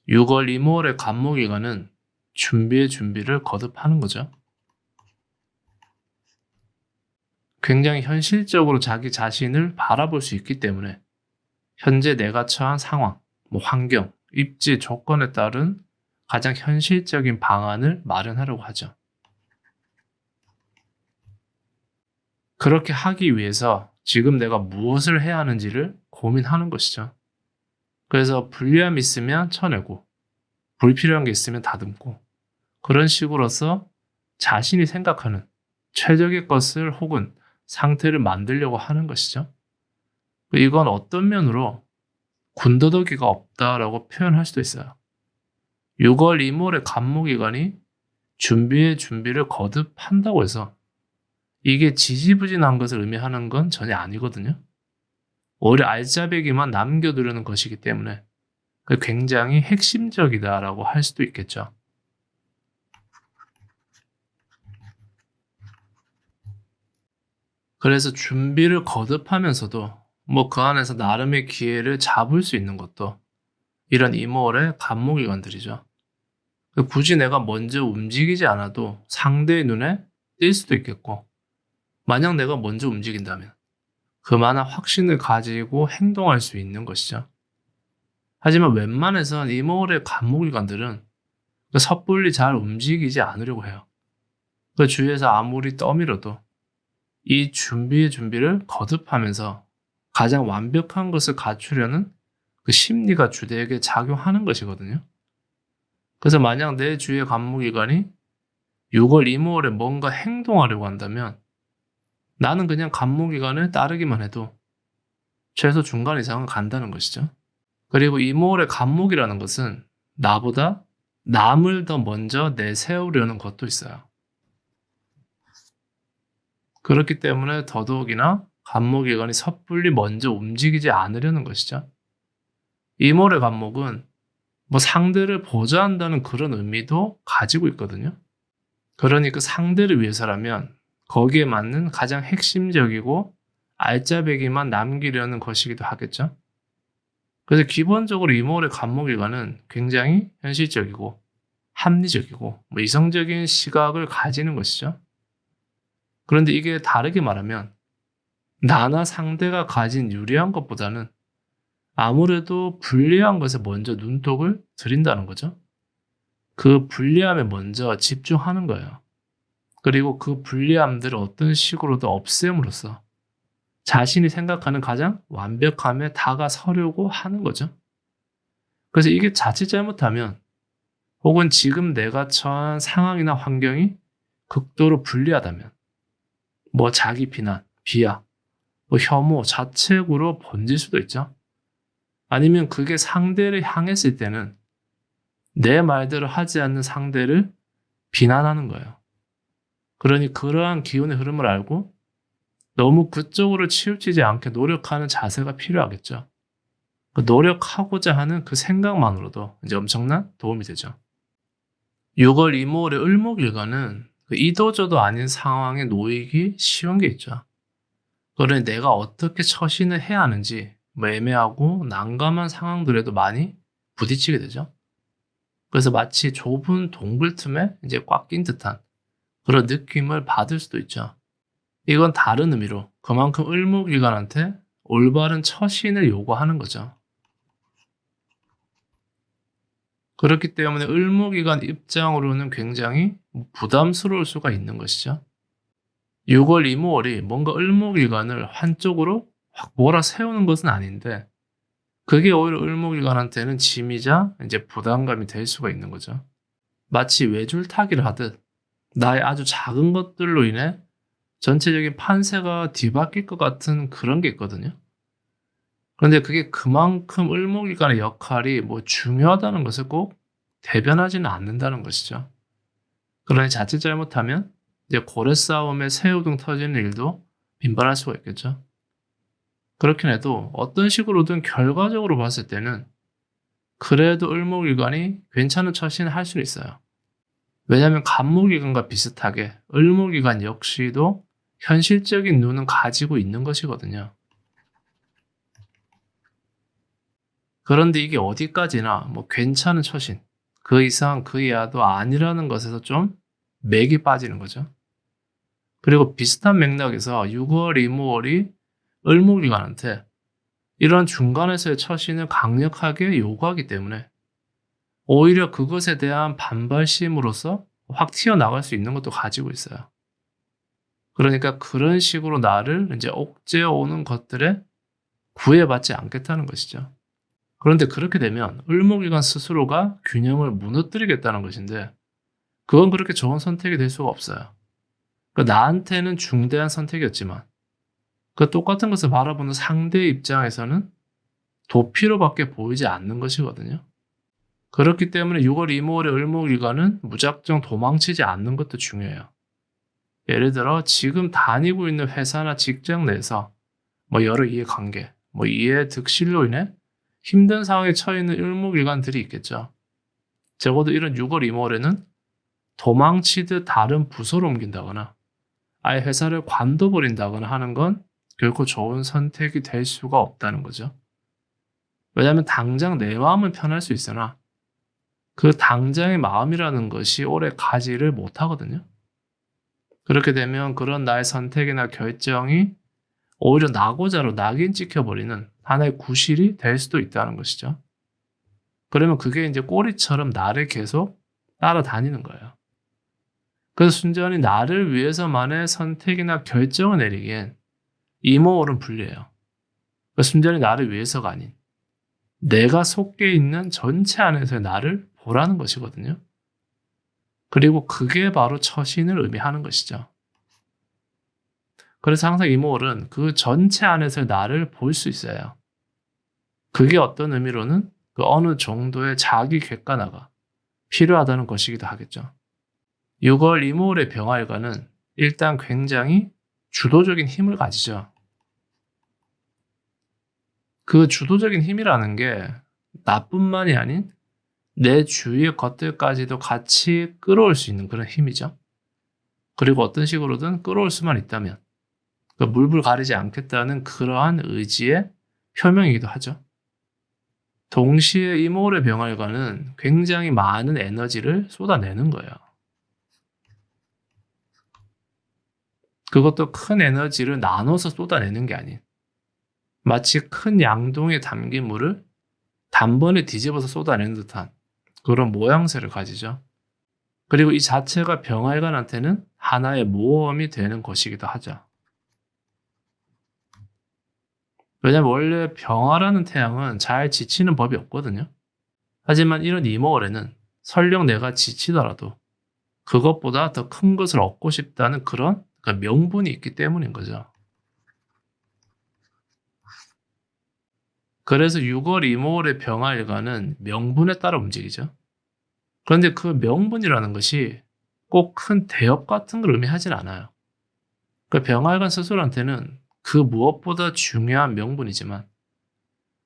6월 이모월의 간목일간은 준비의 준비를 거듭하는 거죠. 굉장히 현실적으로 자기 자신을 바라볼 수 있기 때문에 현재 내가 처한 상황, 환경, 입지, 조건에 따른 가장 현실적인 방안을 마련하려고 하죠. 그렇게 하기 위해서 지금 내가 무엇을 해야 하는지를 고민하는 것이죠. 그래서 불리함이 있으면 쳐내고 불필요한 게 있으면 다듬고 그런 식으로서 자신이 생각하는 최적의 것을 혹은 상태를 만들려고 하는 것이죠. 이건 어떤 면으로 군더더기가 없다라고 표현할 수도 있어요. 6월 이모의 간목일간이 준비의 준비를 거듭한다고 해서 이게 지지부진한 것을 의미하는 건 전혀 아니거든요. 오히려 알짜배기만 남겨두려는 것이기 때문에 굉장히 핵심적이다라고 할 수도 있겠죠. 그래서 준비를 거듭하면서도 그 안에서 나름의 기회를 잡을 수 있는 것도 이런 이모월의 간목일간들이죠. 굳이 내가 먼저 움직이지 않아도 상대의 눈에 띌 수도 있겠고, 만약 내가 먼저 움직인다면 그만한 확신을 가지고 행동할 수 있는 것이죠. 하지만 웬만해선 이모월의 간목일간들은 섣불리 잘 움직이지 않으려고 해요. 그 주위에서 아무리 떠밀어도 이 준비의 준비를 거듭하면서 가장 완벽한 것을 갖추려는 그 심리가 주되게 작용하는 것이거든요. 그래서 만약 내 주위의 간목일간이 6월 이모월에 뭔가 행동하려고 한다면 나는 그냥 간목일간을 따르기만 해도 최소 중간 이상은 간다는 것이죠. 그리고 이모월의 간목이라는 것은 나보다 남을 더 먼저 내세우려는 것도 있어요. 그렇기 때문에 더더욱이나 간목일간이 섣불리 먼저 움직이지 않으려는 것이죠. 이모월의 간목은 상대를 보좌한다는 그런 의미도 가지고 있거든요. 그러니 그 상대를 위해서라면 거기에 맞는 가장 핵심적이고 알짜배기만 남기려는 것이기도 하겠죠. 그래서 기본적으로 이모월의 간목일간은 굉장히 현실적이고 합리적이고 이성적인 시각을 가지는 것이죠. 그런데 이게 다르게 말하면 나나 상대가 가진 유리한 것보다는 아무래도 불리한 것에 먼저 눈독을 들인다는 거죠. 그 불리함에 먼저 집중하는 거예요. 그리고 그 불리함들을 어떤 식으로도 없앰으로써 자신이 생각하는 가장 완벽함에 다가서려고 하는 거죠. 그래서 이게 자칫 잘못하면 혹은 지금 내가 처한 상황이나 환경이 극도로 불리하다면 자기 비난, 비하, 혐오, 자책으로 번질 수도 있죠. 아니면 그게 상대를 향했을 때는 내 말대로 하지 않는 상대를 비난하는 거예요. 그러니 그러한 기운의 흐름을 알고 너무 그쪽으로 치우치지 않게 노력하는 자세가 필요하겠죠. 노력하고자 하는 그 생각만으로도 이제 엄청난 도움이 되죠. 6월 이모월의 을목일간은 이도저도 아닌 상황에 놓이기 쉬운 게 있죠. 그러니 내가 어떻게 처신을 해야 하는지 애매하고 난감한 상황들에도 많이 부딪히게 되죠. 그래서 마치 좁은 동굴 틈에 이제 꽉 낀 듯한 그런 느낌을 받을 수도 있죠. 이건 다른 의미로 그만큼 을목일간한테 올바른 처신을 요구하는 거죠. 그렇기 때문에 을목일간 입장으로는 굉장히 부담스러울 수가 있는 것이죠. 6월 이모월이 뭔가 을목일간을 한쪽으로 확 몰아세우는 것은 아닌데 그게 오히려 을목일간한테는 짐이자 이제 부담감이 될 수가 있는 거죠. 마치 외줄타기를 하듯 나의 아주 작은 것들로 인해 전체적인 판세가 뒤바뀔 것 같은 그런 게 있거든요. 그런데 그게 그만큼 을목일간의 역할이 중요하다는 것을 꼭 대변하지는 않는다는 것이죠. 그러니 자칫 잘못하면 이제 고래 싸움에 새우등 터지는 일도 빈번할 수가 있겠죠. 그렇긴 해도 어떤 식으로든 결과적으로 봤을 때는 그래도 을목일간이 괜찮은 처신을 할 수는 있어요. 왜냐하면 간목일간과 비슷하게 을목일간 역시도 현실적인 눈은 가지고 있는 것이거든요. 그런데 이게 어디까지나 뭐 괜찮은 처신, 그 이상 그 이하도 아니라는 것에서 좀 맥이 빠지는 거죠. 그리고 비슷한 맥락에서 6월, 이모월이 을목일관한테 이런 중간에서의 처신을 강력하게 요구하기 때문에 오히려 그것에 대한 반발심으로써 확 튀어나갈 수 있는 것도 가지고 있어요. 그러니까 그런 식으로 나를 이제 옥죄어 오는 것들에 구애받지 않겠다는 것이죠. 그런데 그렇게 되면 을목일관 스스로가 균형을 무너뜨리겠다는 것인데 그건 그렇게 좋은 선택이 될 수가 없어요. 그러니까 나한테는 중대한 선택이었지만 그 똑같은 것을 바라보는 상대의 입장에서는 도피로밖에 보이지 않는 것이거든요. 그렇기 때문에 6월 이모월의 을목일관은 무작정 도망치지 않는 것도 중요해요. 예를 들어 지금 다니고 있는 회사나 직장 내에서 뭐 여러 이해관계, 뭐 이해 득실로 인해 힘든 상황에 처해 있는 을목일관들이 있겠죠. 적어도 이런 6월 이모월에는 도망치듯 다른 부서로 옮긴다거나 아예 회사를 관둬버린다거나 하는 건 결코 좋은 선택이 될 수가 없다는 거죠. 왜냐하면 당장 내 마음은 편할 수 있으나 그 당장의 마음이라는 것이 오래 가지를 못하거든요. 그렇게 되면 그런 나의 선택이나 결정이 오히려 낙오자로 낙인 찍혀버리는 하나의 구실이 될 수도 있다는 것이죠. 그러면 그게 이제 꼬리처럼 나를 계속 따라다니는 거예요. 그래서 순전히 나를 위해서만의 선택이나 결정을 내리기엔 이모월은 불리해요. 그러니까 순전히 나를 위해서가 아닌 내가 속해 있는 전체 안에서의 나를 보라는 것이거든요. 그리고 그게 바로 처신을 의미하는 것이죠. 그래서 항상 이모월은 그 전체 안에서의 나를 볼 수 있어요. 그게 어떤 의미로는 그 어느 정도의 자기 객관화가 필요하다는 것이기도 하겠죠. 6월 이모월의 병화일관은 일단 굉장히 주도적인 힘을 가지죠. 그 주도적인 힘이라는 게 나뿐만이 아닌 내 주위의 것들까지도 같이 끌어올 수 있는 그런 힘이죠. 그리고 어떤 식으로든 끌어올 수만 있다면 그 물불 가리지 않겠다는 그러한 의지의 표명이기도 하죠. 동시에 이모월의 병활과는 굉장히 많은 에너지를 쏟아내는 거예요. 그것도 큰 에너지를 나눠서 쏟아내는 게 아닌 마치 큰 양동이에 담긴 물을 단번에 뒤집어서 쏟아내는 듯한 그런 모양새를 가지죠. 그리고 이 자체가 병활관한테는 하나의 모험이 되는 것이기도 하죠. 왜냐면 원래 병화라는 태양은 잘 지치는 법이 없거든요. 하지만 이런 이모월에는 설령 내가 지치더라도 그것보다 더 큰 것을 얻고 싶다는 그런 명분이 있기 때문인 거죠. 그래서 6월 이모월의 병화일관은 명분에 따라 움직이죠. 그런데 그 명분이라는 것이 꼭 큰 대업 같은 걸 의미하진 않아요. 그 병화일관 스스로한테는 그 무엇보다 중요한 명분이지만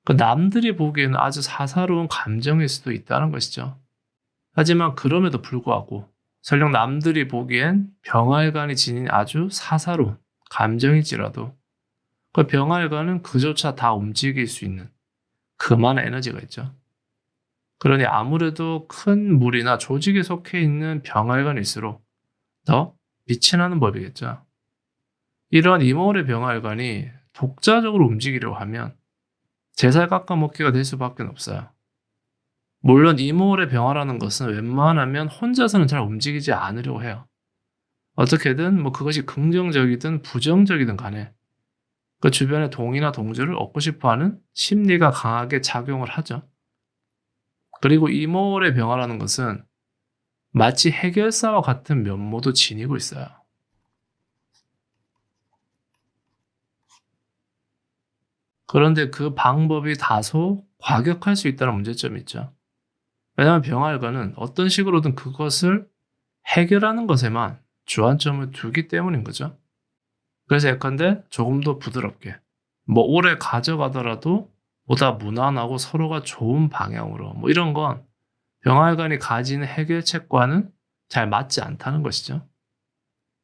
그 남들이 보기에는 아주 사사로운 감정일 수도 있다는 것이죠. 하지만 그럼에도 불구하고 설령 남들이 보기엔 병활관이 지닌 아주 사사로운 감정일지라도 그 병활관은 그조차 다 움직일 수 있는 그만한 에너지가 있죠. 그러니 아무래도 큰 무리나 조직에 속해 있는 병활관일수록 더 빛이 나는 법이겠죠. 이러한 이모월의 병활관이 독자적으로 움직이려고 하면 제살 깎아먹기가 될 수밖에 없어요. 물론 이모월의 병화라는 것은 웬만하면 혼자서는 잘 움직이지 않으려고 해요. 어떻게든 뭐 그것이 긍정적이든 부정적이든 간에 그 주변의 동의나 동조를 얻고 싶어하는 심리가 강하게 작용을 하죠. 그리고 이모월의 병화라는 것은 마치 해결사와 같은 면모도 지니고 있어요. 그런데 그 방법이 다소 과격할 수 있다는 문제점이 있죠. 왜냐하면 병활과는 어떤 식으로든 그것을 해결하는 것에만 주안점을 두기 때문인 거죠. 그래서 예컨대 조금 더 부드럽게 뭐 오래 가져가더라도 보다 무난하고 서로가 좋은 방향으로 뭐 이런 건 병활관이 가지는 해결책과는 잘 맞지 않다는 것이죠.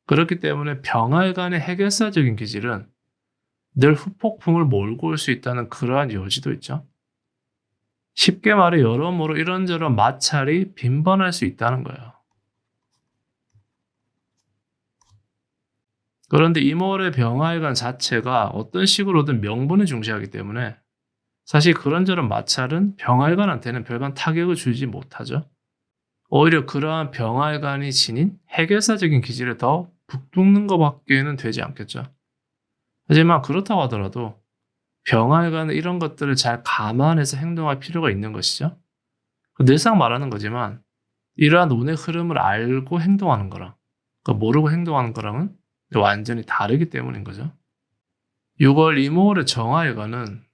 그렇기 때문에 병활관의 해결사적인 기질은 늘 후폭풍을 몰고 올 수 있다는 그러한 여지도 있죠. 쉽게 말해 여러모로 이런저런 마찰이 빈번할 수 있다는 거예요. 그런데 이모의 병화일관 자체가 어떤 식으로든 명분을 중시하기 때문에 사실 그런저런 마찰은 병화일관한테는 별반 타격을 주지 못하죠. 오히려 그러한 병화일관이 지닌 해결사적인 기질을 더 북돋는 것밖에는 되지 않겠죠. 하지만 그렇다고 하더라도 병화일관은 이런 것들을 잘 감안해서 행동할 필요가 있는 것이죠. 늘상 말하는 거지만 이러한 운의 흐름을 알고 행동하는 거랑 모르고 행동하는 거랑은 완전히 다르기 때문인 거죠. 6월 이모월의 정화일관은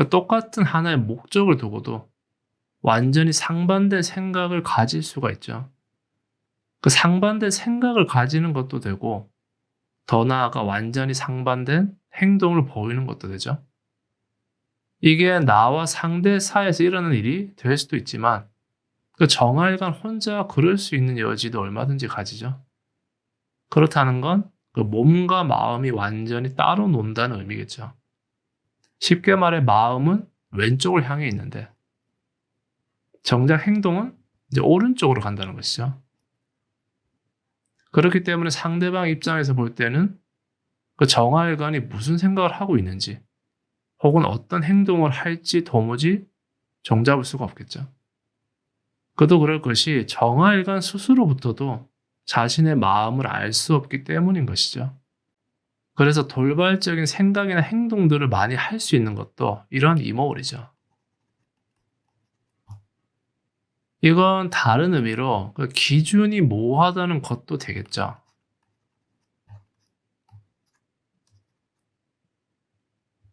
똑같은 하나의 목적을 두고도 완전히 상반된 생각을 가질 수가 있죠. 그 상반된 생각을 가지는 것도 되고 더 나아가 완전히 상반된 행동을 보이는 것도 되죠. 이게 나와 상대 사이에서 일어나는 일이 될 수도 있지만 그 정화일관 혼자 그럴 수 있는 여지도 얼마든지 가지죠. 그렇다는 건 그 몸과 마음이 완전히 따로 논다는 의미겠죠. 쉽게 말해 마음은 왼쪽을 향해 있는데 정작 행동은 이제 오른쪽으로 간다는 것이죠. 그렇기 때문에 상대방 입장에서 볼 때는 그 정화일관이 무슨 생각을 하고 있는지 혹은 어떤 행동을 할지 도무지 정잡을 수가 없겠죠. 그도 그럴 것이 정화일관 스스로부터도 자신의 마음을 알 수 없기 때문인 것이죠. 그래서 돌발적인 생각이나 행동들을 많이 할 수 있는 것도 이런 이모울이죠. 이건 다른 의미로 그 기준이 모호하다는 것도 되겠죠.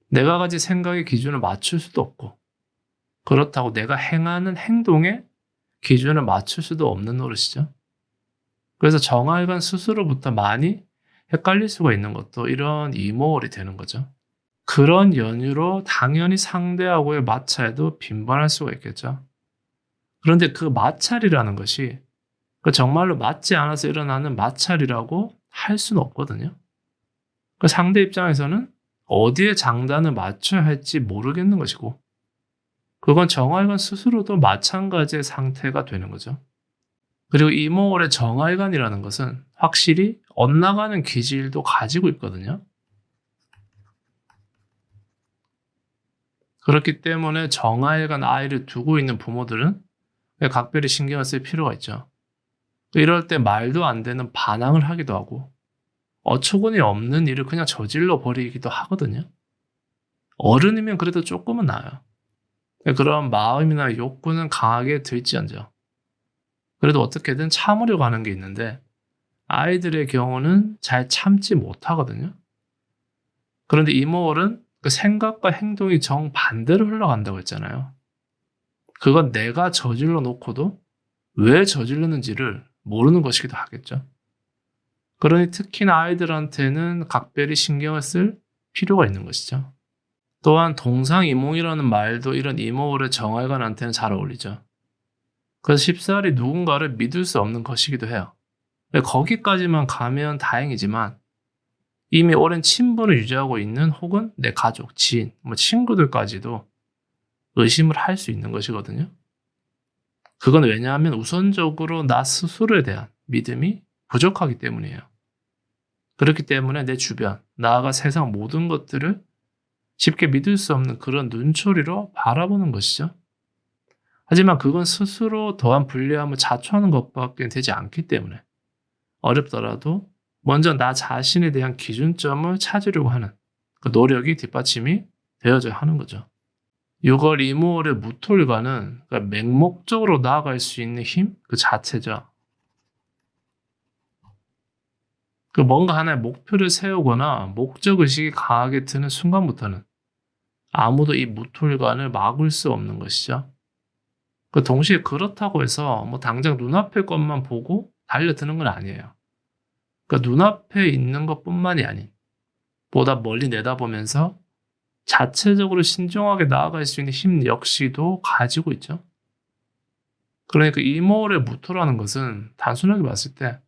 내가 가진 생각의 기준을 맞출 수도 없고 그렇다고 내가 행하는 행동에 기준을 맞출 수도 없는 노릇이죠. 그래서 정화일관 스스로부터 많이 헷갈릴 수가 있는 것도 이런 이모월이 되는 거죠. 그런 연유로 당연히 상대하고의 마찰도 빈번할 수가 있겠죠. 그런데 그 마찰이라는 것이 정말로 맞지 않아서 일어나는 마찰이라고 할 수는 없거든요. 그 상대 입장에서는 어디에 장단을 맞춰야 할지 모르겠는 것이고 그건 정화일관 스스로도 마찬가지의 상태가 되는 거죠. 그리고 이모월의 정화일관이라는 것은 확실히 엇나가는 기질도 가지고 있거든요. 그렇기 때문에 정화일관 아이를 두고 있는 부모들은 각별히 신경을 쓸 필요가 있죠. 이럴 때 말도 안 되는 반항을 하기도 하고 어처구니 없는 일을 그냥 저질러 버리기도 하거든요. 어른이면 그래도 조금은 나아요. 그런 마음이나 욕구는 강하게 들지언정 그래도 어떻게든 참으려고 하는 게 있는데 아이들의 경우는 잘 참지 못하거든요. 그런데 이모월은 그 생각과 행동이 정반대로 흘러간다고 했잖아요. 그건 내가 저질러 놓고도 왜 저질렀는지를 모르는 것이기도 하겠죠. 그러니 특히나 아이들한테는 각별히 신경을 쓸 필요가 있는 것이죠. 또한 동상이몽이라는 말도 이런 이모월의 정화일관한테는 잘 어울리죠. 그래서 쉽사리 누군가를 믿을 수 없는 것이기도 해요. 거기까지만 가면 다행이지만 이미 오랜 친분을 유지하고 있는 혹은 내 가족, 지인, 친구들까지도 의심을 할 수 있는 것이거든요. 그건 왜냐하면 우선적으로 나 스스로에 대한 믿음이 부족하기 때문이에요. 그렇기 때문에 내 주변, 나아가 세상 모든 것들을 쉽게 믿을 수 없는 그런 눈초리로 바라보는 것이죠. 하지만 그건 스스로 더한 불리함을 자초하는 것밖에 되지 않기 때문에 어렵더라도 먼저 나 자신에 대한 기준점을 찾으려고 하는 그 노력이 뒷받침이 되어져야 하는 거죠. 6월 이모월의 무토일관은 맹목적으로 나아갈 수 있는 힘 그 자체죠. 뭔가 하나의 목표를 세우거나 목적의식이 강하게 드는 순간부터는 아무도 이 무토일관을 막을 수 없는 것이죠. 동시에 그렇다고 해서 당장 눈앞의 것만 보고 달려드는 건 아니에요. 눈앞에 있는 것뿐만이 아닌 보다 멀리 내다보면서 자체적으로 신중하게 나아갈 수 있는 힘 역시도 가지고 있죠. 그러니까 이모월의 무토라는 것은 단순하게 봤을 때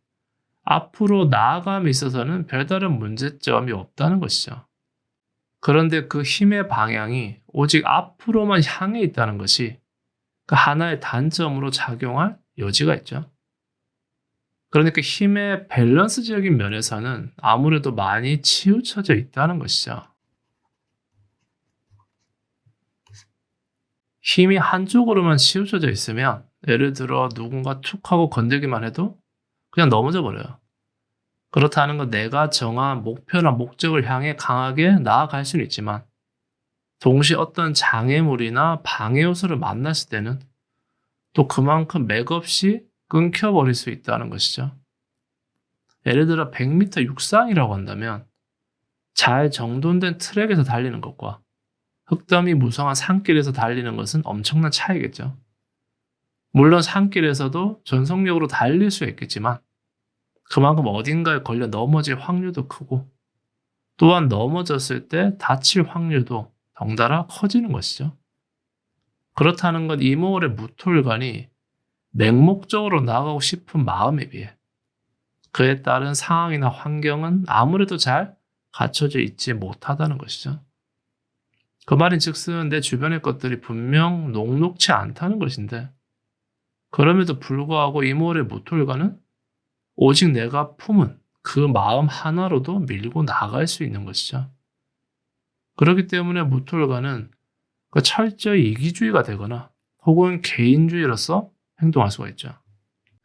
앞으로 나아감에 있어서는 별다른 문제점이 없다는 것이죠. 그런데 그 힘의 방향이 오직 앞으로만 향해 있다는 것이 하나의 단점으로 작용할 여지가 있죠. 그러니까 힘의 밸런스적인 면에서는 아무래도 많이 치우쳐져 있다는 것이죠. 힘이 한쪽으로만 치우쳐져 있으면 예를 들어 누군가 툭 하고 건들기만 해도 그냥 넘어져 버려요. 그렇다는 건 내가 정한 목표나 목적을 향해 강하게 나아갈 수는 있지만 동시에 어떤 장애물이나 방해 요소를 만났을 때는 또 그만큼 맥없이 끊겨버릴 수 있다는 것이죠. 예를 들어 100m 육상이라고 한다면 잘 정돈된 트랙에서 달리는 것과 흙더미 무성한 산길에서 달리는 것은 엄청난 차이겠죠. 물론 산길에서도 전속력으로 달릴 수 있겠지만 그만큼 어딘가에 걸려 넘어질 확률도 크고 또한 넘어졌을 때 다칠 확률도 덩달아 커지는 것이죠. 그렇다는 건 이모월의 무토일간이 맹목적으로 나아가고 싶은 마음에 비해 그에 따른 상황이나 환경은 아무래도 잘 갖춰져 있지 못하다는 것이죠. 그 말인즉슨 내 주변의 것들이 분명 녹록치 않다는 것인데 그럼에도 불구하고 이모월의 무토일간은 오직 내가 품은 그 마음 하나로도 밀고 나갈 수 있는 것이죠. 그렇기 때문에 무토일간은 철저히 이기주의가 되거나 혹은 개인주의로서 행동할 수가 있죠.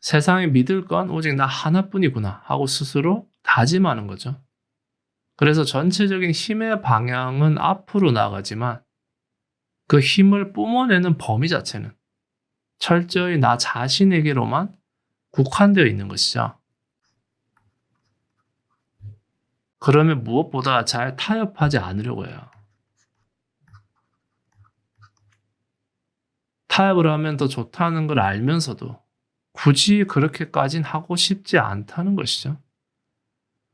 세상에 믿을 건 오직 나 하나뿐이구나 하고 스스로 다짐하는 거죠. 그래서 전체적인 힘의 방향은 앞으로 나가지만 그 힘을 뿜어내는 범위 자체는 철저히 나 자신에게로만 국한되어 있는 것이죠. 그러면 무엇보다 잘 타협하지 않으려고 해요. 타협을 하면 더 좋다는 걸 알면서도 굳이 그렇게까진 하고 싶지 않다는 것이죠.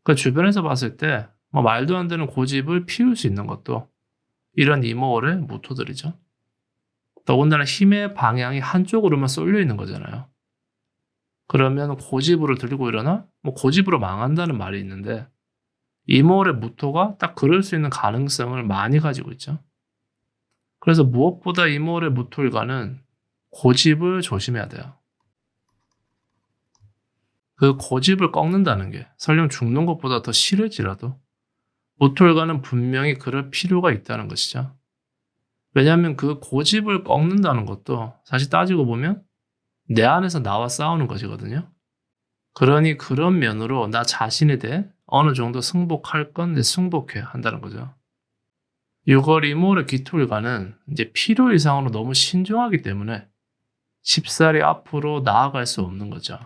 그 주변에서 봤을 때 말도 안 되는 고집을 피울 수 있는 것도 이런 이모월의 모토들이죠. 더군다나 힘의 방향이 한쪽으로만 쏠려 있는 거잖아요. 그러면 고집으로 들고 일어나 고집으로 망한다는 말이 있는데 이모월의 모토가 딱 그럴 수 있는 가능성을 많이 가지고 있죠. 그래서 무엇보다 이모월의 모토일간은 고집을 조심해야 돼요. 그 고집을 꺾는다는 게 설령 죽는 것보다 더 싫을지라도 모토일간은 분명히 그럴 필요가 있다는 것이죠. 왜냐하면 그 고집을 꺾는다는 것도 사실 따지고 보면 내 안에서 나와 싸우는 것이거든요. 그러니 그런 면으로 나 자신에 대해 어느 정도 승복할 건 승복해야 한다는 거죠. 6월 이모월의 기토일간은 이제 필요 이상으로 너무 신중하기 때문에 쉽사리 앞으로 나아갈 수 없는 거죠.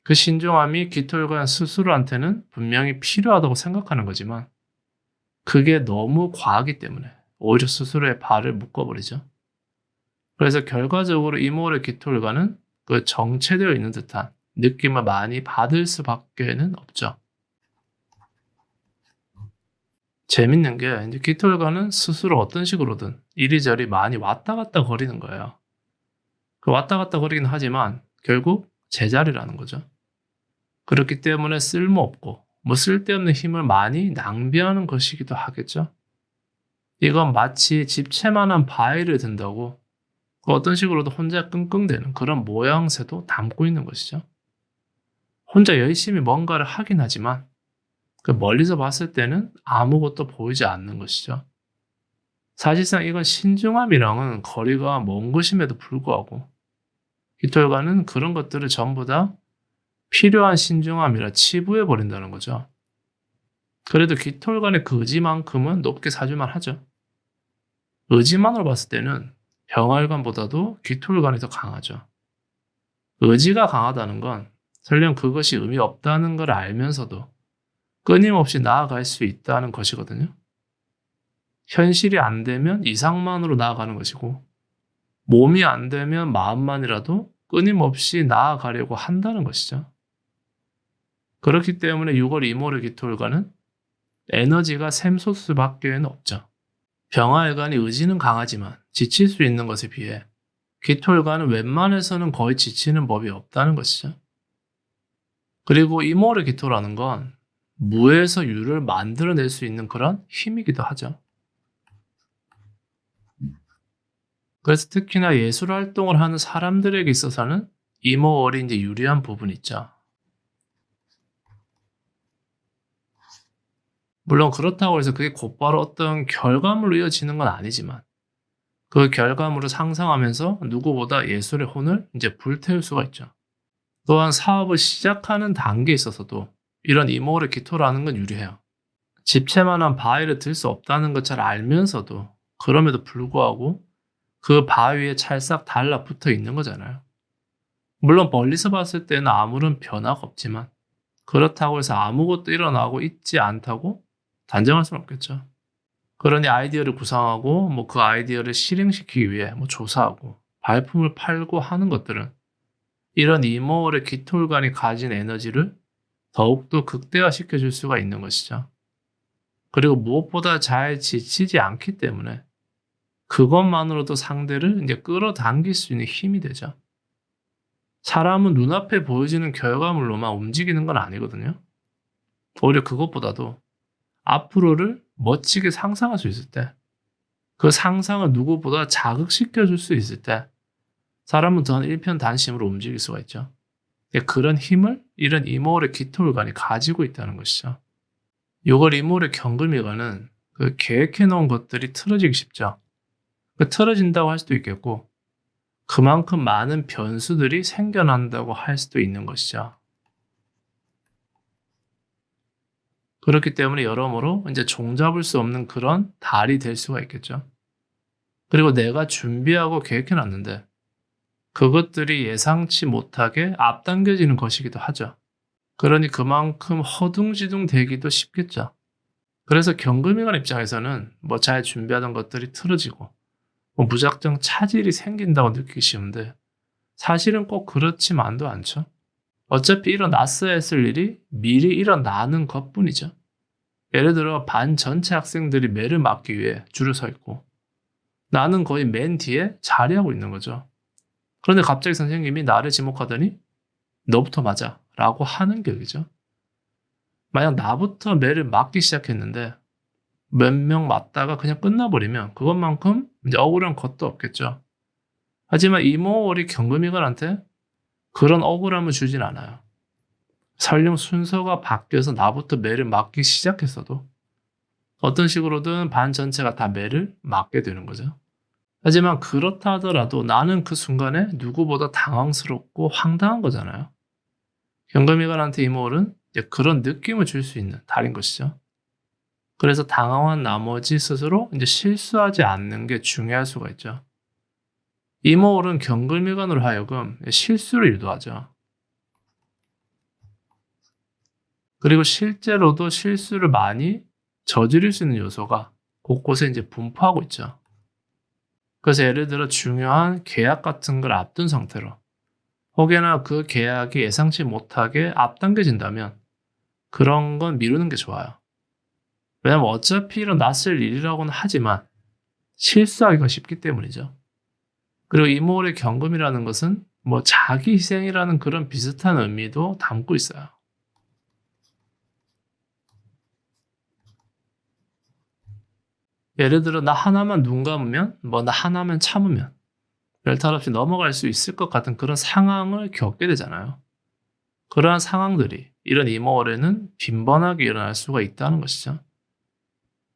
그 신중함이 기토일간 스스로한테는 분명히 필요하다고 생각하는 거지만 그게 너무 과하기 때문에 오히려 스스로의 발을 묶어버리죠. 그래서 결과적으로 이모월의 기토일간은 그 정체되어 있는 듯한 느낌을 많이 받을 수밖에는 없죠. 재밌는 게 이제 기토일간은 스스로 어떤 식으로든 이리저리 많이 왔다 갔다 거리는 거예요. 그 왔다 갔다 거리긴 하지만 결국 제자리라는 거죠. 그렇기 때문에 쓸모없고 쓸데없는 힘을 많이 낭비하는 것이기도 하겠죠. 이건 마치 집채만한 바위를 든다고 어떤 식으로도 혼자 끙끙대는 그런 모양새도 담고 있는 것이죠. 혼자 열심히 뭔가를 하긴 하지만 그 멀리서 봤을 때는 아무것도 보이지 않는 것이죠. 사실상 이건 신중함이랑은 거리가 먼 것임에도 불구하고 기토일간은 그런 것들을 전부 다 필요한 신중함이라 치부해버린다는 거죠. 그래도 기토일간의 그 의지만큼은 높게 사줄만 하죠. 의지만으로 봤을 때는 병활관보다도 기토일간이 더 강하죠. 의지가 강하다는 건 설령 그것이 의미 없다는 걸 알면서도 끊임없이 나아갈 수 있다는 것이거든요. 현실이 안 되면 이상만으로 나아가는 것이고 몸이 안 되면 마음만이라도 끊임없이 나아가려고 한다는 것이죠. 그렇기 때문에 6월 이모의 기토일간은 에너지가 샘솟을 수밖에 없죠. 병화일간이 의지는 강하지만 지칠 수 있는 것에 비해 기토일간은 웬만해서는 거의 지치는 법이 없다는 것이죠. 그리고 이모의 기토라는 건 무에서 유를 만들어낼 수 있는 그런 힘이기도 하죠. 그래서 특히나 예술 활동을 하는 사람들에게 있어서는 이모월이 이제 유리한 부분이 있죠. 물론 그렇다고 해서 그게 곧바로 어떤 결과물로 이어지는 건 아니지만 그 결과물을 상상하면서 누구보다 예술의 혼을 이제 불태울 수가 있죠. 또한 사업을 시작하는 단계에 있어서도 이런 이모월의 기토라는 건 유리해요. 집채만한 바위를 들 수 없다는 걸 잘 알면서도 그럼에도 불구하고 그 바위에 찰싹 달라붙어 있는 거잖아요. 물론 멀리서 봤을 때는 아무런 변화가 없지만 그렇다고 해서 아무것도 일어나고 있지 않다고 단정할 수는 없겠죠. 그러니 아이디어를 구상하고 그 아이디어를 실행시키기 위해 조사하고 발품을 팔고 하는 것들은 이런 이모월의 기토일관이 가진 에너지를 더욱더 극대화시켜 줄 수가 있는 것이죠. 그리고 무엇보다 잘 지치지 않기 때문에 그것만으로도 상대를 이제 끌어당길 수 있는 힘이 되죠. 사람은 눈앞에 보여지는 결과물로만 움직이는 건 아니거든요. 오히려 그것보다도 앞으로를 멋지게 상상할 수 있을 때, 그 상상을 누구보다 자극시켜 줄 수 있을 때, 사람은 더 일편단심으로 움직일 수가 있죠. 그런 힘을 이런 이모월의 기토일관이 가지고 있다는 것이죠. 요걸 이모월의 경금일관은 그 계획해 놓은 것들이 틀어지기 쉽죠. 틀어진다고 할 수도 있겠고, 그만큼 많은 변수들이 생겨난다고 할 수도 있는 것이죠. 그렇기 때문에 여러모로 이제 종잡을 수 없는 그런 달이 될 수가 있겠죠. 그리고 내가 준비하고 계획해 놨는데 그것들이 예상치 못하게 앞당겨지는 것이기도 하죠. 그러니 그만큼 허둥지둥 되기도 쉽겠죠. 그래서 경금일관 입장에서는 잘 준비하던 것들이 틀어지고 무작정 차질이 생긴다고 느끼기 쉬운데 사실은 꼭 그렇지만도 않죠. 어차피 일어났어야 했을 일이 미리 일어나는 것뿐이죠. 예를 들어 반 전체 학생들이 매를 맞기 위해 줄을 서 있고 나는 거의 맨 뒤에 자리하고 있는 거죠. 그런데 갑자기 선생님이 나를 지목하더니 너부터 맞아 라고 하는 격이죠. 만약 나부터 매를 맞기 시작했는데 몇 명 맞다가 그냥 끝나버리면 그것만큼 이제 억울한 것도 없겠죠. 하지만 이모월이 경금일관한테 그런 억울함을 주진 않아요. 설령 순서가 바뀌어서 나부터 매를 맞기 시작했어도 어떤 식으로든 반 전체가 다 매를 맞게 되는 거죠. 하지만 그렇다 하더라도 나는 그 순간에 누구보다 당황스럽고 황당한 거잖아요. 경금일관한테 이모월은 그런 느낌을 줄 수 있는 달인 것이죠. 그래서 당황한 나머지 스스로 이제 실수하지 않는 게 중요할 수가 있죠. 이모월은 경금일관으로 하여금 실수를 유도하죠. 그리고 실제로도 실수를 많이 저지를 수 있는 요소가 곳곳에 이제 분포하고 있죠. 그래서 예를 들어 중요한 계약 같은 걸 앞둔 상태로 혹여나 그 계약이 예상치 못하게 앞당겨진다면 그런 건 미루는 게 좋아요. 왜냐면 어차피 일어났을 일이라고는 하지만 실수하기가 쉽기 때문이죠. 그리고 이모월의 경금이라는 것은 자기 희생이라는 그런 비슷한 의미도 담고 있어요. 예를 들어 나 하나만 눈 감으면 나 하나만 참으면 별탈 없이 넘어갈 수 있을 것 같은 그런 상황을 겪게 되잖아요. 그러한 상황들이 이런 이모월에는 빈번하게 일어날 수가 있다는 것이죠.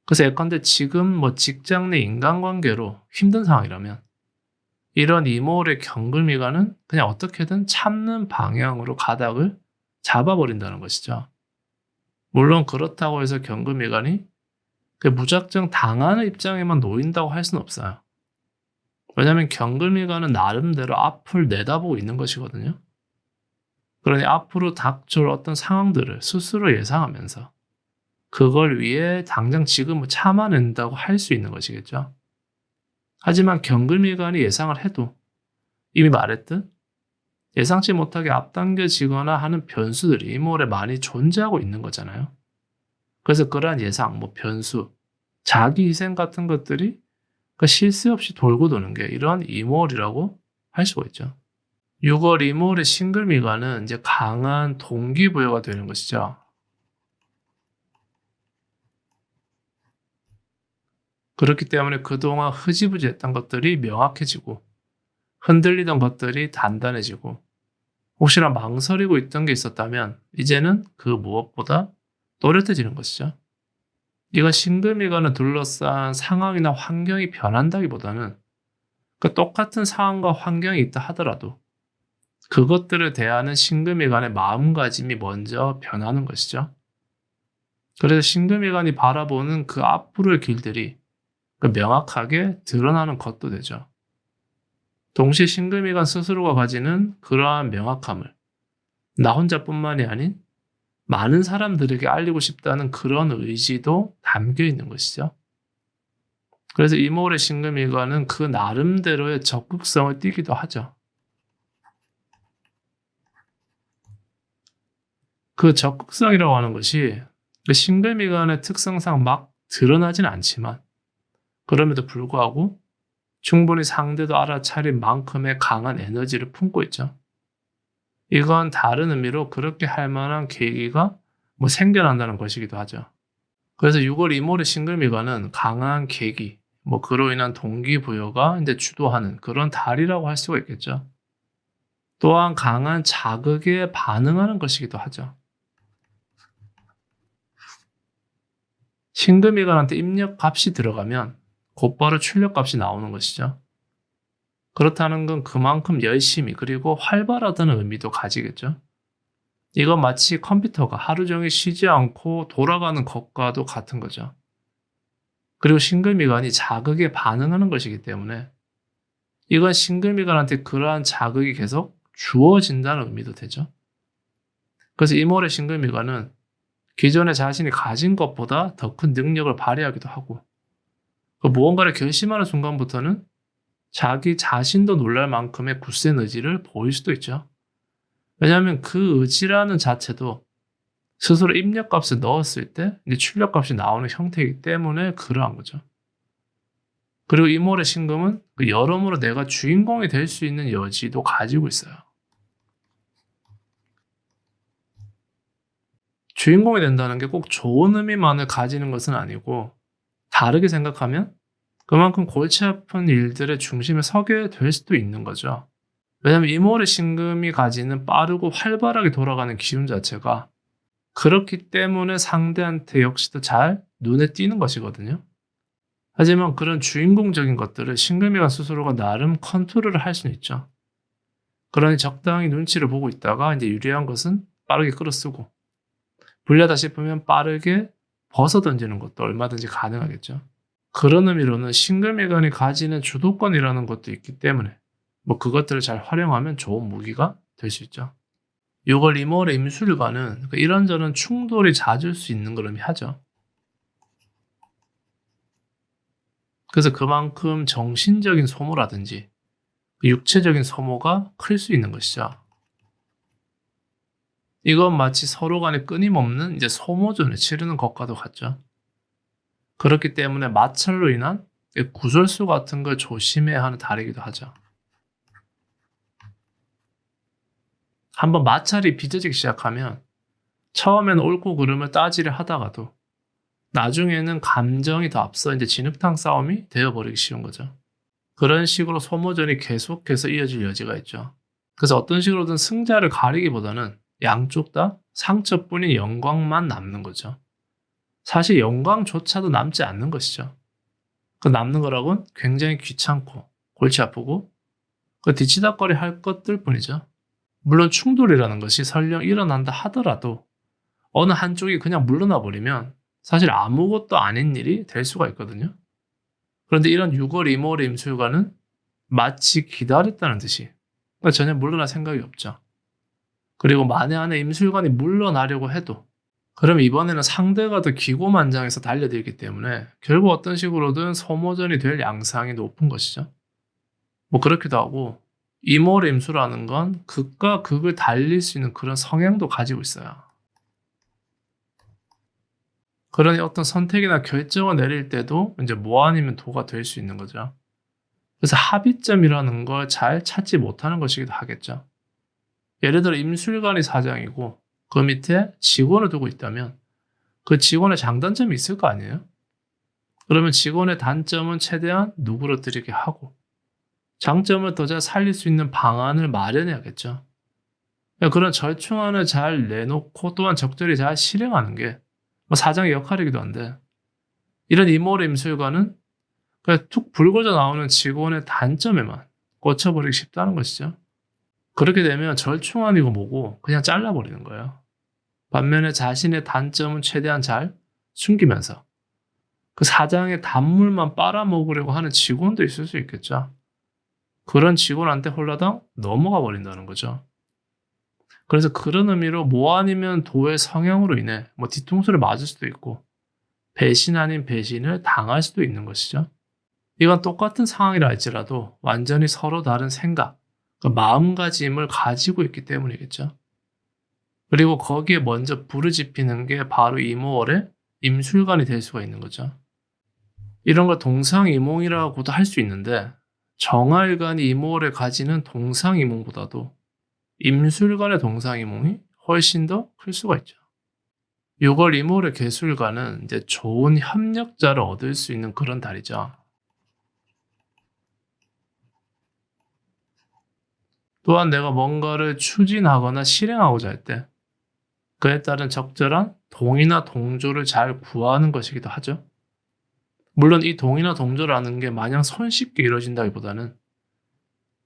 그래서 예컨대 지금 직장 내 인간관계로 힘든 상황이라면 이런 이모월의 경금일관은 그냥 어떻게든 참는 방향으로 가닥을 잡아버린다는 것이죠. 물론 그렇다고 해서 경금일관이 무작정 당하는 입장에만 놓인다고 할 수는 없어요. 왜냐하면 경금일관은 나름대로 앞을 내다보고 있는 것이거든요. 그러니 앞으로 닥쳐올 어떤 상황들을 스스로 예상하면서 그걸 위해 당장 지금을 참아낸다고 할 수 있는 것이겠죠. 하지만 경금일관이 예상을 해도 이미 말했듯 예상치 못하게 앞당겨지거나 하는 변수들이 이모월에 많이 존재하고 있는 거잖아요. 그래서 그러한 예상, 변수, 자기 희생 같은 것들이 쉴 새 없이 돌고 도는 게 이런 이모월이라고 할 수가 있죠. 6월 이모월의 신금일관은 이제 강한 동기부여가 되는 것이죠. 그렇기 때문에 그동안 흐지부지했던 것들이 명확해지고 흔들리던 것들이 단단해지고 혹시나 망설이고 있던 게 있었다면 이제는 그 무엇보다 또렷해지는 것이죠. 이건 신금이관을 둘러싼 상황이나 환경이 변한다기보다는 그 똑같은 상황과 환경이 있다 하더라도 그것들을 대하는 신금이관의 마음가짐이 먼저 변하는 것이죠. 그래서 신금이관이 바라보는 그 앞으로의 길들이 명확하게 드러나는 것도 되죠. 동시에 신금이관 스스로가 가지는 그러한 명확함을 나 혼자뿐만이 아닌 많은 사람들에게 알리고 싶다는 그런 의지도 담겨 있는 것이죠. 그래서 이몰의 신금이관은 그 나름대로의 적극성을 띠기도 하죠. 그 적극성이라고 하는 것이 그 신금이관의 특성상 막 드러나진 않지만 그럼에도 불구하고 충분히 상대도 알아차릴 만큼의 강한 에너지를 품고 있죠. 이건 다른 의미로 그렇게 할 만한 계기가 생겨난다는 것이기도 하죠. 그래서 6월 이몰의 신금이관은 강한 계기, 그로 인한 동기부여가 이제 주도하는 그런 달이라고 할 수가 있겠죠. 또한 강한 자극에 반응하는 것이기도 하죠. 신금이관한테 입력값이 들어가면 곧바로 출력값이 나오는 것이죠. 그렇다는 건 그만큼 열심히 그리고 활발하다는 의미도 가지겠죠. 이건 마치 컴퓨터가 하루 종일 쉬지 않고 돌아가는 것과도 같은 거죠. 그리고 신금이관이 자극에 반응하는 것이기 때문에 이건 신금이관한테 그러한 자극이 계속 주어진다는 의미도 되죠. 그래서 이몰의 신금이관은 기존에 자신이 가진 것보다 더 큰 능력을 발휘하기도 하고 무언가를 결심하는 순간부터는 자기 자신도 놀랄 만큼의 굳센 의지를 보일 수도 있죠. 왜냐하면 그 의지라는 자체도 스스로 입력값을 넣었을 때 이제 출력값이 나오는 형태이기 때문에 그러한 거죠. 그리고 이몰의 신금은 여러모로 내가 주인공이 될 수 있는 여지도 가지고 있어요. 주인공이 된다는 게 꼭 좋은 의미만을 가지는 것은 아니고 다르게 생각하면 그만큼 골치 아픈 일들의 중심에 서게 될 수도 있는 거죠. 왜냐하면 이몰의 신금이 가지는 빠르고 활발하게 돌아가는 기운 자체가 그렇기 때문에 상대한테 역시도 잘 눈에 띄는 것이거든요. 하지만 그런 주인공적인 것들을 신금이관 스스로가 나름 컨트롤을 할 수는 있죠. 그러니 적당히 눈치를 보고 있다가 이제 유리한 것은 빠르게 끌어쓰고 불리하다 싶으면 빠르게 벗어 던지는 것도 얼마든지 가능하겠죠. 그런 의미로는 신금이관이 가지는 주도권이라는 것도 있기 때문에 그것들을 잘 활용하면 좋은 무기가 될 수 있죠. 6월 이몰의 임술관은 이런저런 충돌이 잦을 수 있는 걸 의미하죠. 그래서 그만큼 정신적인 소모라든지 육체적인 소모가 클 수 있는 것이죠. 이건 마치 서로 간에 끊임없는 이제 소모전을 치르는 것과도 같죠. 그렇기 때문에 마찰로 인한 구설수 같은 걸 조심해야 하는 달이기도 하죠. 한번 마찰이 빚어지기 시작하면 처음에는 옳고 그름을 따지려 하다가도 나중에는 감정이 더 앞서 이제 진흙탕 싸움이 되어버리기 쉬운 거죠. 그런 식으로 소모전이 계속해서 이어질 여지가 있죠. 그래서 어떤 식으로든 승자를 가리기보다는 양쪽 다 상처뿐인 영광만 남는 거죠. 사실 영광조차도 남지 않는 것이죠. 그 남는 거라고는 굉장히 귀찮고 골치 아프고 뒤치다거리 할 것들 뿐이죠. 물론 충돌이라는 것이 설령 일어난다 하더라도 어느 한쪽이 그냥 물러나 버리면 사실 아무것도 아닌 일이 될 수가 있거든요. 그런데 이런 6월 이몰의 임술관은 마치 기다렸다는 듯이 전혀 물러날 생각이 없죠. 그리고 만에 안에 임술관이 물러나려고 해도 그럼 이번에는 상대가 더 기고만장해서 달려들기 때문에 결국 어떤 식으로든 소모전이 될 양상이 높은 것이죠. 그렇기도 하고 이몰의 임수라는 건 극과 극을 달릴 수 있는 그런 성향도 가지고 있어요. 그러니 어떤 선택이나 결정을 내릴 때도 이제 뭐 아니면 도가 될 수 있는 거죠. 그래서 합의점이라는 걸 잘 찾지 못하는 것이기도 하겠죠. 예를 들어 임술관이 사장이고 그 밑에 직원을 두고 있다면 그 직원의 장단점이 있을 거 아니에요? 그러면 직원의 단점은 최대한 누그러뜨리게 하고 장점을 더 잘 살릴 수 있는 방안을 마련해야겠죠. 그런 절충안을 잘 내놓고 또한 적절히 잘 실행하는 게 사장의 역할이기도 한데 이런 이모의 임술관은 그냥 툭 불거져 나오는 직원의 단점에만 꽂혀버리기 쉽다는 것이죠. 그렇게 되면 절충안이고 뭐고 그냥 잘라버리는 거예요. 반면에 자신의 단점은 최대한 잘 숨기면서 그 사장의 단물만 빨아먹으려고 하는 직원도 있을 수 있겠죠. 그런 직원한테 홀라당 넘어가 버린다는 거죠. 그래서 그런 의미로 뭐 아니면 도의 성향으로 인해 뒤통수를 맞을 수도 있고 배신 아닌 배신을 당할 수도 있는 것이죠. 이건 똑같은 상황이라 할지라도 완전히 서로 다른 생각, 그 마음가짐을 가지고 있기 때문이겠죠. 그리고 거기에 먼저 부르짖히는 게 바로 이모월의 임술관이 될 수가 있는 거죠. 이런 걸 동상이몽이라고도 할 수 있는데 정화일관이 이모월에 가지는 동상이몽보다도 임술관의 동상이몽이 훨씬 더 클 수가 있죠. 6월 이모월의 개술관은 이제 좋은 협력자를 얻을 수 있는 그런 달이죠. 또한 내가 뭔가를 추진하거나 실행하고자 할 때 그에 따른 적절한 동의나 동조를 잘 구하는 것이기도 하죠. 물론 이 동의나 동조라는 게 마냥 손쉽게 이루어진다기보다는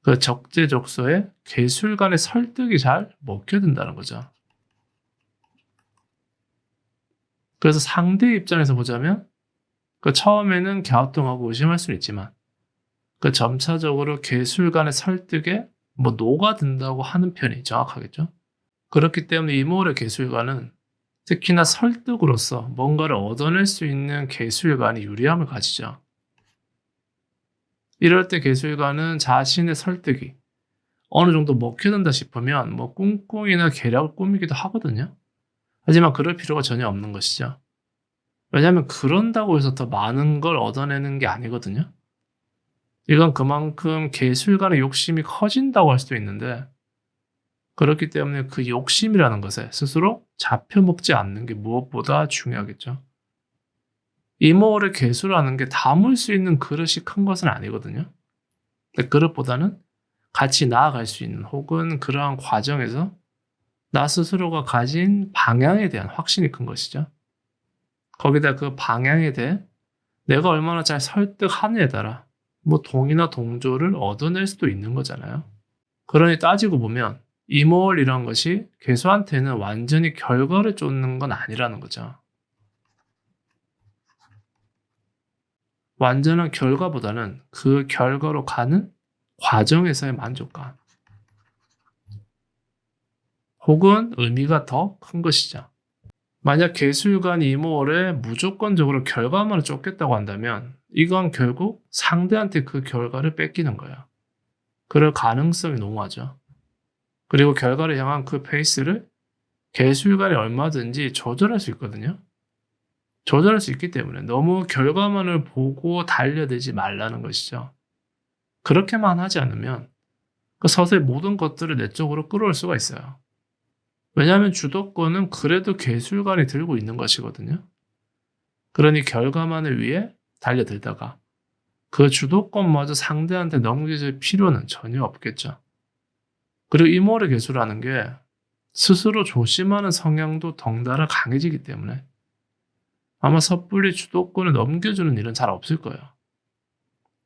그 적재적소에 개술간의 설득이 잘 먹혀든다는 거죠. 그래서 상대 입장에서 보자면 그 처음에는 갸우뚱하고 의심할 수는 있지만 그 점차적으로 개술간의 설득에 녹아든다고 하는 편이 정확하겠죠. 그렇기 때문에 이모의 개술관은 특히나 설득으로서 뭔가를 얻어낼 수 있는 개술관이 유리함을 가지죠. 이럴 때 개술관은 자신의 설득이 어느 정도 먹혀든다 싶으면 꿍꿍이나 계략을 꾸미기도 하거든요. 하지만 그럴 필요가 전혀 없는 것이죠. 왜냐하면 그런다고 해서 더 많은 걸 얻어내는 게 아니거든요. 이건 그만큼 개술관의 욕심이 커진다고 할 수도 있는데 그렇기 때문에 그 욕심이라는 것에 스스로 잡혀먹지 않는 게 무엇보다 중요하겠죠. 이모를 개수라는 게 담을 수 있는 그릇이 큰 것은 아니거든요. 그릇보다는 같이 나아갈 수 있는 혹은 그러한 과정에서 나 스스로가 가진 방향에 대한 확신이 큰 것이죠. 거기다 그 방향에 대해 내가 얼마나 잘 설득하느냐에 따라 동의나 동조를 얻어낼 수도 있는 거잖아요. 그러니 따지고 보면 이모월이란 것이 개수한테는 완전히 결과를 쫓는 건 아니라는 거죠. 완전한 결과보다는 그 결과로 가는 과정에서의 만족감 혹은 의미가 더 큰 것이죠. 만약 개수일관 이모월에 무조건적으로 결과만을 쫓겠다고 한다면 이건 결국 상대한테 그 결과를 뺏기는 거예요. 그럴 가능성이 농후하죠. 그리고 결과를 향한 그 페이스를 개수일관이 얼마든지 조절할 수 있거든요. 조절할 수 있기 때문에 너무 결과만을 보고 달려들지 말라는 것이죠. 그렇게만 하지 않으면 서서히 모든 것들을 내 쪽으로 끌어올 수가 있어요. 왜냐하면 주도권은 그래도 개수일관이 들고 있는 것이거든요. 그러니 결과만을 위해 달려들다가 그 주도권마저 상대한테 넘겨줄 필요는 전혀 없겠죠. 그리고 이모의 개수라는 게 스스로 조심하는 성향도 덩달아 강해지기 때문에 아마 섣불리 주도권을 넘겨주는 일은 잘 없을 거예요.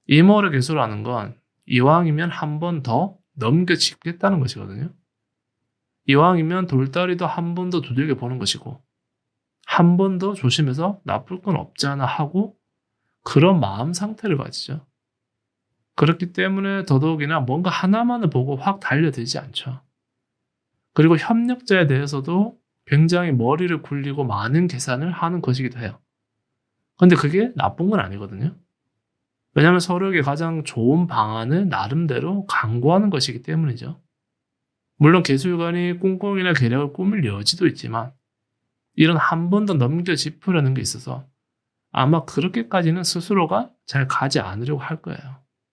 이모의 개수라는 건 이왕이면 한 번 더 넘겨짚겠다는 것이거든요. 이왕이면 돌다리도 한 번 더 두들겨 보는 것이고 한 번 더 조심해서 나쁠 건 없잖아 하고 그런 마음 상태를 가지죠. 그렇기 때문에 더더욱이나 뭔가 하나만을 보고 확 달려들지 않죠. 그리고 협력자에 대해서도 굉장히 머리를 굴리고 많은 계산을 하는 것이기도 해요. 근데 그게 나쁜 건 아니거든요. 왜냐하면 서로에게 가장 좋은 방안을 나름대로 강구하는 것이기 때문이죠. 물론 개수일관이 꿍꿍이나 계략을 꾸밀 여지도 있지만 이런 한 번 더 넘겨짚으려는 게 있어서 아마 그렇게까지는 스스로가 잘 가지 않으려고 할 거예요.